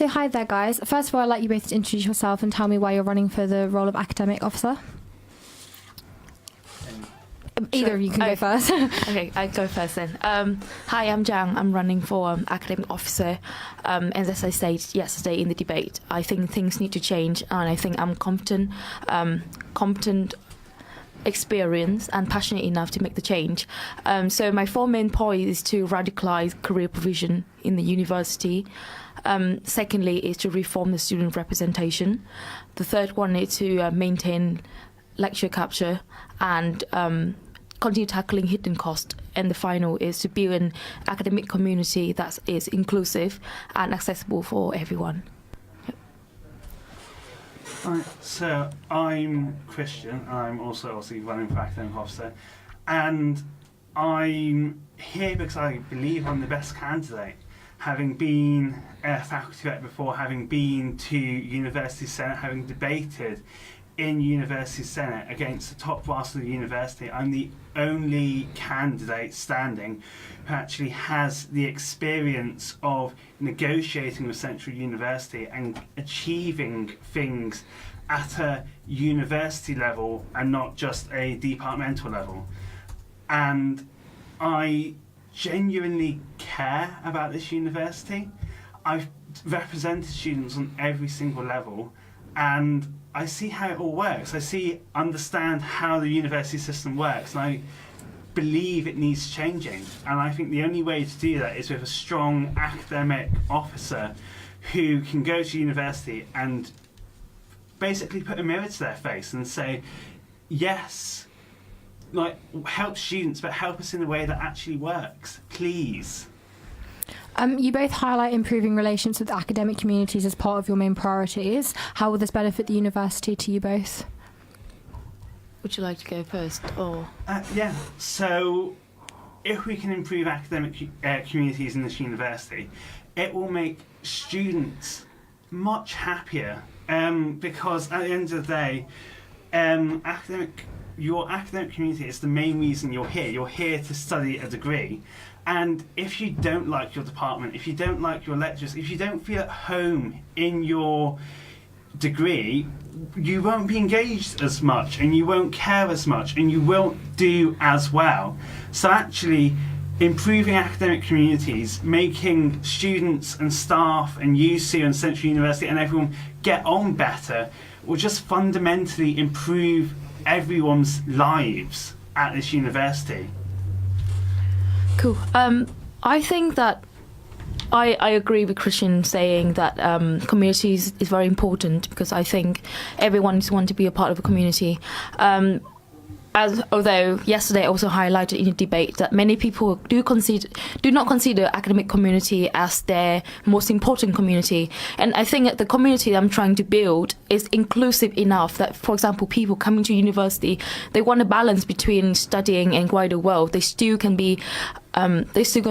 So hi there, guys. First of all, I'd like you both to introduce yourself and tell me why you're running for the role of academic officer. Either of you can go first. Okay, I go first then. Hi, I'm Giang. I'm running for academic officer. And as I said yesterday in the debate, I think things need to change, and I think I'm competent, experienced, and passionate enough to make the change. So my 4 main points is to radicalise career provision in the university. Secondly, is to reform the student representation. The third one is to maintain lecture capture and continue tackling hidden cost. And the final is to build an academic community that is inclusive and accessible for everyone. Yep. Right, so I'm Christian. I'm also obviously running for academic officer, and I'm here because I believe I'm the best candidate. Having been a faculty rep before, having been to University Senate, having debated in University Senate against the top brass of the university, I'm the only candidate standing who actually has the experience of negotiating with Central University and achieving things at a university level and not just a departmental level. And I genuinely care about this university. I've represented students on every single level, and I see how it all works. I understand how the university system works, and I believe it needs changing. And I think the only way to do that is with a strong academic officer who can go to university and basically put a mirror to their face and say, yes, like, help students, but help us in a way that actually works, please. You both highlight improving relations with academic communities as part of your main priorities. How will this benefit the university to you both? Would you like to go first, or? Yeah, so if we can improve academic communities in this university, it will make students much happier, because at the end of the day, your academic community is the main reason you're here. You're here to study a degree. And if you don't like your department, if you don't like your lecturers, if you don't feel at home in your degree, you won't be engaged as much, and you won't care as much, and you won't do as well. So actually, improving academic communities, making students and staff and YUSU and Central University and everyone get on better, will just fundamentally improve everyone's lives at this university. Cool. I think that I agree with Christian saying that communities is very important, because I think everyone wants to be a part of a community. Although yesterday I also highlighted in the debate that many people do not consider academic community as their most important community. And I think that the community that I'm trying to build is inclusive enough that, for example, people coming to university, they want a balance between studying and wider world. They still can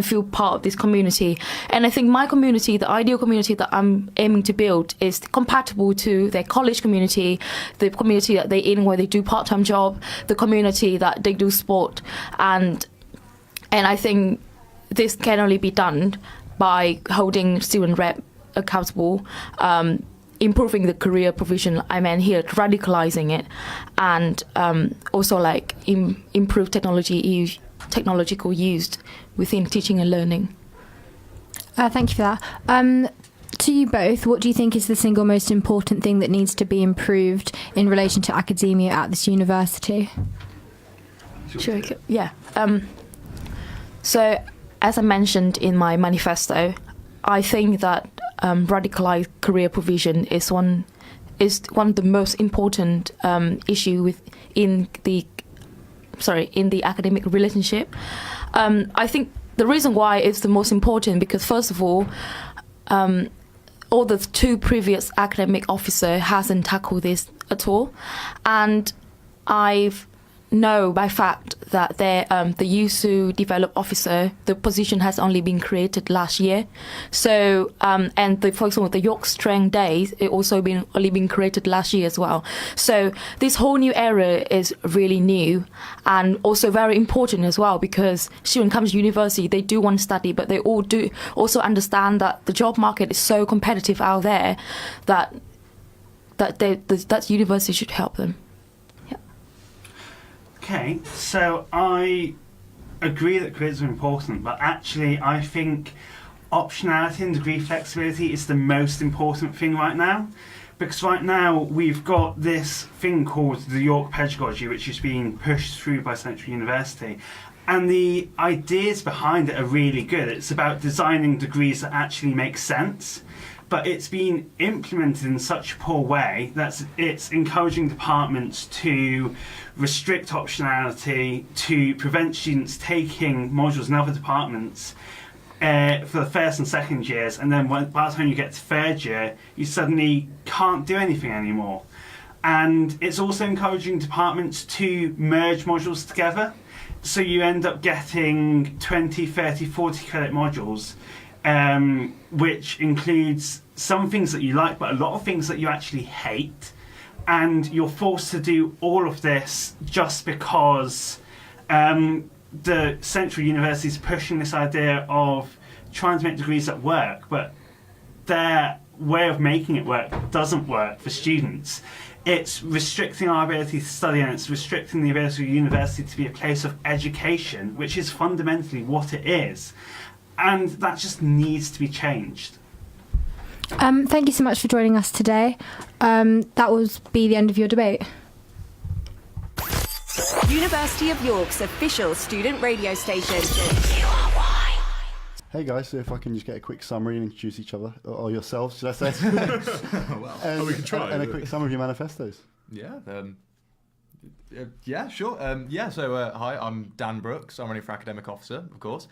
feel part of this community. And I think my community, the ideal community that I'm aiming to build, is compatible to their college community, the community that they're in where they do part-time job, the community that they do sport. And I think this can only be done by holding student rep accountable, improving the career provision, radicalizing it, and also like improve technological use within teaching and learning. Thank you for that. To you both, what do you think is the single most important thing that needs to be improved in relation to academia at this university? Sure. Yeah. So, as I mentioned in my manifesto, I think that radicalized career provision is one of the most important issue in the academic relationship. I think the reason why it's the most important, because first of all the 2 previous academic officer hasn't tackled this at all, and I've know by fact that the YUSU developed officer, the position has only been created last year. So, and for example, the York Strength Days, it also only been created last year as well. So this whole new era is really new and also very important as well, because students come to university, they do want to study, but they all do also understand that the job market is so competitive out there that university should help them. Okay, so I agree that careers are important, but actually I think optionality and degree flexibility is the most important thing right now. Because right now we've got this thing called the York Pedagogy, which is being pushed through by Central University. And the ideas behind it are really good. It's about designing degrees that actually make sense. But it's been implemented in such a poor way that it's encouraging departments to restrict optionality, to prevent students taking modules in other departments for the first and second years, and then by the time you get to third year, you suddenly can't do anything anymore. And it's also encouraging departments to merge modules together, so you end up getting 20, 30, 40 credit modules, which includes some things that you like, but a lot of things that you actually hate. And you're forced to do all of this just because the Central University is pushing this idea of trying to make degrees that work, but their way of making it work doesn't work for students. It's restricting our ability to study, and it's restricting the ability of university to be a place of education, which is fundamentally what it is. And that just needs to be changed. Thank you so much for joining us today. That will be the end of your debate. University of York's official student radio station. Hey guys, so if I can just get a quick summary and introduce each other, or yourselves, should I say? Well, we can try. And a quick summary of your manifestos. Yeah, yeah, sure. So hi, I'm Dan Brookes. I'm running for academic officer, of course.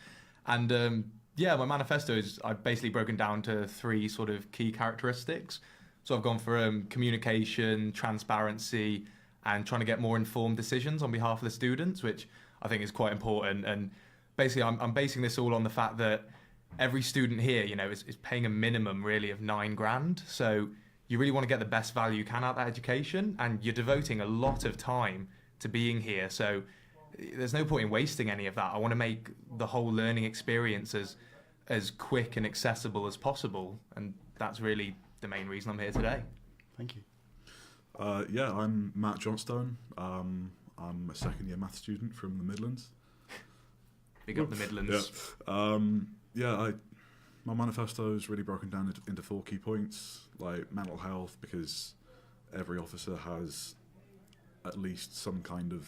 And yeah, my manifesto is, I've basically broken down to 3 sort of key characteristics. So I've gone for communication, transparency, and trying to get more informed decisions on behalf of the students, which I think is quite important. And basically, I'm basing this all on the fact that every student here, you know, is paying a minimum really of £9,000. So you really want to get the best value you can out of that education, and you're devoting a lot of time to being here. So there's no point in wasting any of that. I want to make the whole learning experience as quick and accessible as possible, and that's really the main reason I'm here today. Thank you. Yeah, I'm Matt Johnstone. I'm a second-year maths student from the Midlands. Big up the Midlands. Yeah, my manifesto is really broken down into 4 key points, like mental health, because every officer has at least some kind of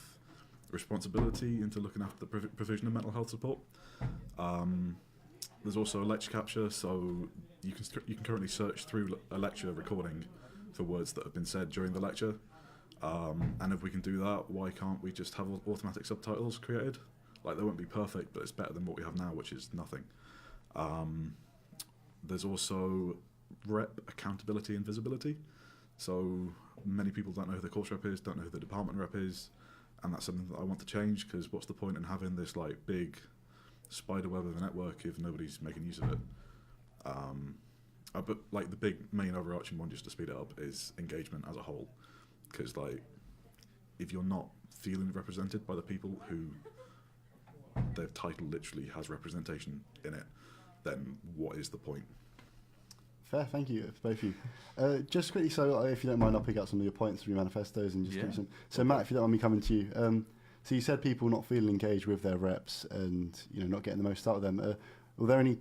responsibility into looking after the provision of mental health support. There's also a lecture capture, so you can currently search through a lecture recording for words that have been said during the lecture. And if we can do that, why can't we just have automatic subtitles created? Like, they won't be perfect, but it's better than what we have now, which is nothing. There's also rep accountability and visibility. So many people don't know who the course rep is, don't know who the department rep is, and that's something that I want to change, because what's the point in having this like big spider web of a network if nobody's making use of it? But like the big main overarching one, just to speed it up, is engagement as a whole, because like if you're not feeling represented by the people who their title literally has representation in it, then what is the point? Fair, thank you, both of you. Just quickly, so if you don't mind, I'll pick out some of your points from your manifestos and just give some. So Matt, if you don't mind me coming to you, so you said people not feeling engaged with their reps and not getting the most out of them. Were there any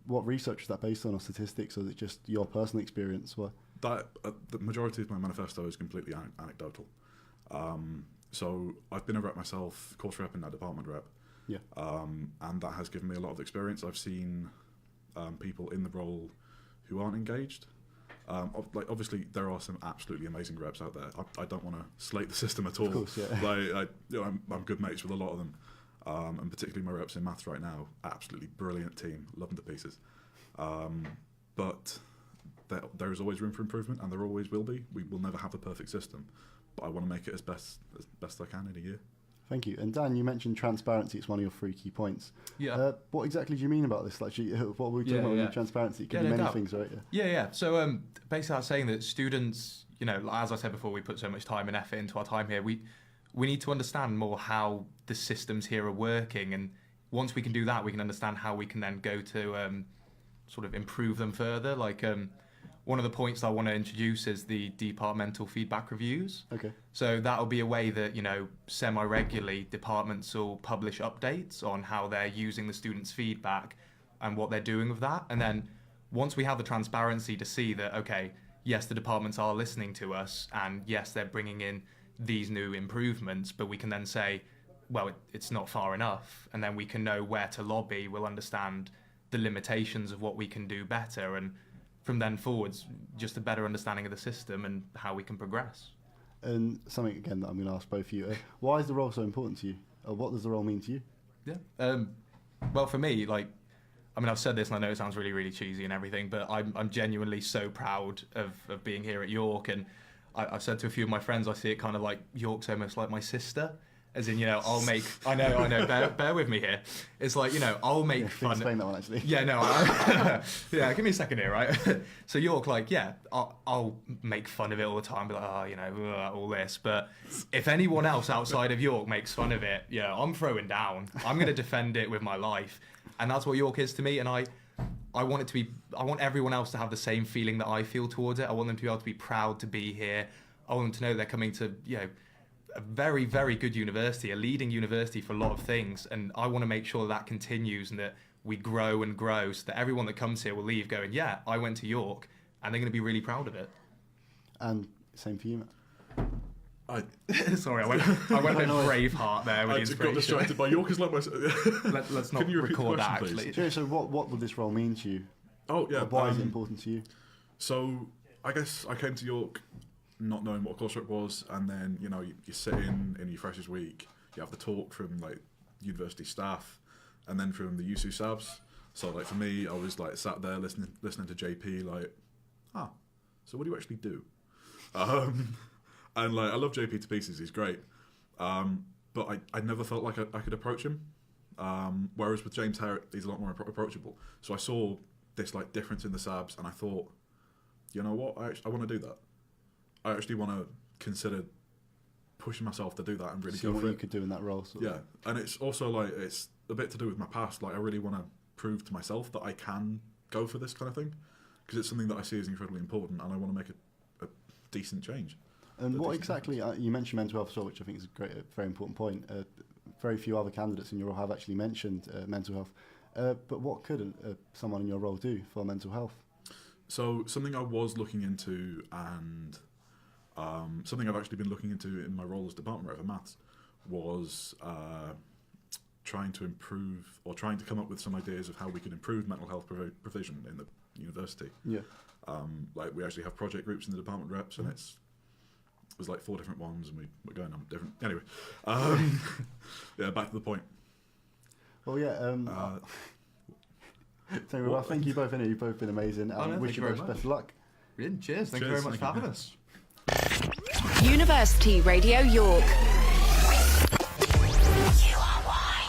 what research was that based on, or statistics, or is it just your personal experience? That the majority of my manifesto is completely anecdotal. So I've been a rep myself, course rep and now department rep. Yeah. And that has given me a lot of experience. I've seen people in the role who aren't engaged. Like obviously there are some absolutely amazing reps out there. I don't want to slate the system at all. Of course, yeah. Like, I'm good mates with a lot of them, and particularly my reps in maths right now. Absolutely brilliant team, love them to pieces. But there is always room for improvement, and there always will be. We will never have a perfect system, but I want to make it as best I can in a year. Thank you. And Dan, you mentioned transparency. It's one of your 3 key points. Yeah. What exactly do you mean about this? Like, what were we talking about with transparency? It could be no many doubt. things, right? Yeah. So basically I was saying that students, you know, as I said before, we put so much time and effort into our time here. We need to understand more how the systems here are working, and once we can do that, we can understand how we can then go to sort of improve them further. Like one of the points I want to introduce is the departmental feedback reviews. Okay. So that'll be a way that, you know, semi-regularly departments will publish updates on how they're using the students' feedback and what they're doing with that. And then once we have the transparency to see that, okay, yes, the departments are listening to us, and yes, they're bringing in these new improvements, but we can then say, well, it's not far enough, and then we can know where to lobby. We'll understand the limitations of what we can do better, and from then forwards, just a better understanding of the system and how we can progress. And something, again, that I'm going to ask both of you. Why is the role so important to you? What does the role mean to you? Yeah. Well, for me, like, I mean, I've said this and I know it sounds really, really cheesy and everything, but I'm genuinely so proud of being here at York. And I've said to a few of my friends, I see it kind of like York's almost like my sister. As in, you know, I'll make... I know, bear with me here. It's like, you know, I'll make fun... Explain that one, actually. Yeah, no, yeah, give me a second here, right? So York, like, yeah, I'll make fun of it all the time, be like, oh, you know, all this. But if anyone else outside of York makes fun of it, yeah, I'm throwing down. I'm going to defend it with my life. And that's what York is to me. And I want it to be... I want everyone else to have the same feeling that I feel towards it. I want them to be able to be proud to be here. I want them to know they're coming to, you know, a very, very good university, a leading university for a lot of things, and I want to make sure that continues and that we grow and grow, so that everyone that comes here will leave going, yeah, I went to York, and they're going to be really proud of it. And same for you, Matt. Sorry, I went a bit Braveheart there with the inspiration. I got distracted by York. Is like my... Let's not record that, actually. So what would this role mean to you? Oh, yeah. Why is it important to you? So I guess I came to York not knowing what a coursework was, and then, you know, you sit in your freshers week, you have the talk from like university staff, and then from the YUSU subs. So like for me, I was like sat there listening to JP, like, so what do you actually do? And like I love JP to pieces, he's great, but I never felt like I could approach him. Whereas with James Harrett, he's a lot more approachable. So I saw this like difference in the subs, and I thought, you know what, I want to do that. I actually want to consider pushing myself to do that and really see go what for you it. could do in that role. Yeah, and it's also like it's a bit to do with my past. Like I really want to prove to myself that I can go for this kind of thing, because it's something that I see as incredibly important, and I want to make a decent change. And what exactly, you mentioned mental health as well, which I think is a very important point. Very few other candidates in your role have actually mentioned mental health. But what could someone in your role do for mental health? So something I was looking into, and something I've actually been looking into in my role as department rep for maths, was trying to improve, or trying to come up with some ideas of how we could improve mental health provision in the university. Yeah. Like we actually have project groups in the department reps, and it was like 4 different ones, and we're going on different. Anyway, yeah, back to the point. Well, yeah. So, well, thank you both. Anyway, you've both been amazing. Wish you both best of luck. Brilliant. Cheers. Thank you very much for having us. University Radio York.